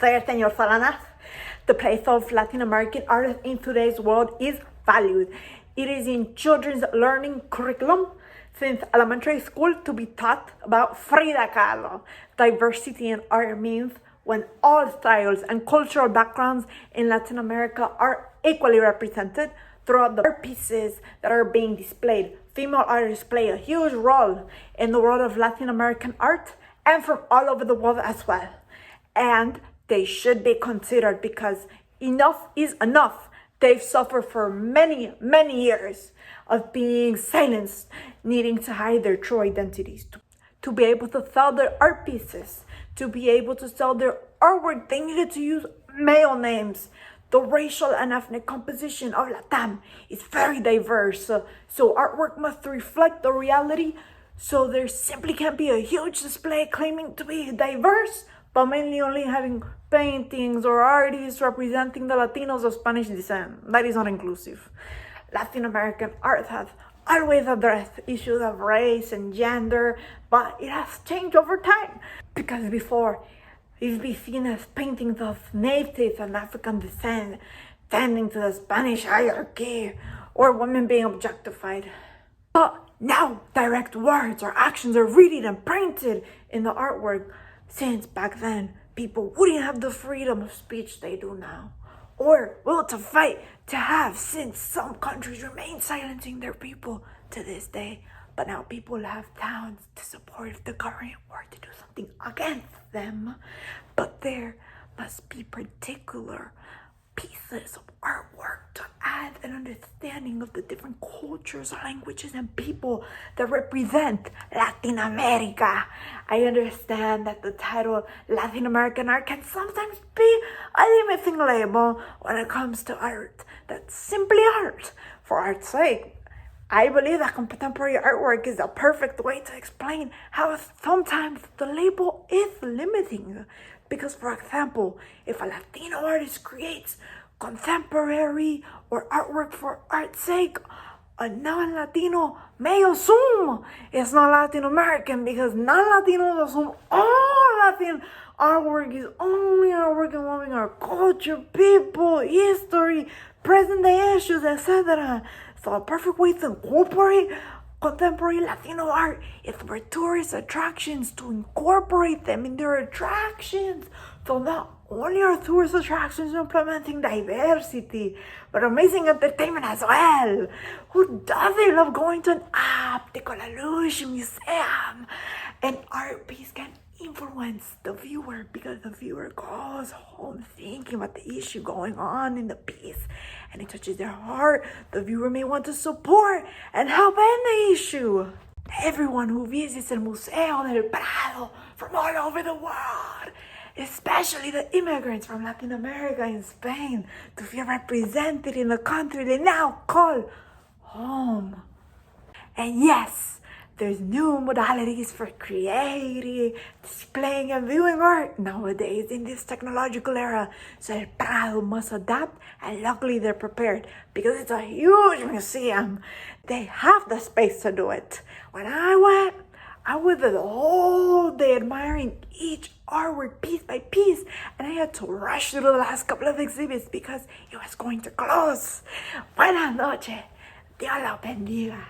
there, Señor Solanas. The place of Latin American artists in today's world is valued. It is in children's learning curriculum since elementary school to be taught about Frida Kahlo. Diversity in art means when all styles and cultural backgrounds in Latin America are equally represented throughout the art pieces that are being displayed. Female artists play a huge role in the world of Latin American art and from all over the world as well. And they should be considered because enough is enough. They've suffered for many, many years of being silenced, needing to hide their true identities, to be able to sell their art pieces, to be able to sell their artwork. They needed to use male names. The racial and ethnic composition of Latam is very diverse, so artwork must reflect the reality. So there simply can't be a huge display claiming to be diverse, but mainly only having paintings or artists representing the Latinos of Spanish descent. That is not inclusive. Latin American art has always addressed issues of race and gender, but it has changed over time. Because before, it would be seen as paintings of natives and African descent, tending to the Spanish hierarchy, or women being objectified. But now, direct words or actions are read and printed in the artwork, since back then, people wouldn't have the freedom of speech they do now, or will to fight to have, since some countries remain silencing their people to this day. But now people have towns to support if the government were to do something against them. But there must be particular pieces of artwork to add an understanding of the different cultures, languages, and people that represent Latin America. I understand that the title Latin American art can sometimes be a limiting label when it comes to art. That's simply art for art's sake. I believe that contemporary artwork is a perfect way to explain how sometimes the label is limiting. Because, for example, if a Latino artist creates contemporary or artwork for art's sake, a non-Latino may assume it's not Latin American because non-Latinos assume all Latin artwork is only artwork involving our culture, people, history, present-day issues, etc. So a perfect way to incorporate contemporary Latino art is for tourist attractions to incorporate them in their attractions. So not only are tourist attractions implementing diversity, but amazing entertainment as well. Who doesn't love going to an optical illusion museum? An art piece can influence the viewer because the viewer goes home thinking about the issue going on in the piece and it touches their heart. The viewer may want to support and help end the issue. Everyone who visits El Museo del Prado from all over the world, especially the immigrants from Latin America and Spain, to feel represented in the country they now call home. And yes, there's new modalities for creating, displaying, and viewing art nowadays in this technological era. So El Prado must adapt, and luckily they're prepared because it's a huge museum. They have the space to do it. When I went, I was the whole day admiring each artwork piece by piece, and I had to rush through the last couple of exhibits because it was going to close. Buenas noches. Dios la bendiga.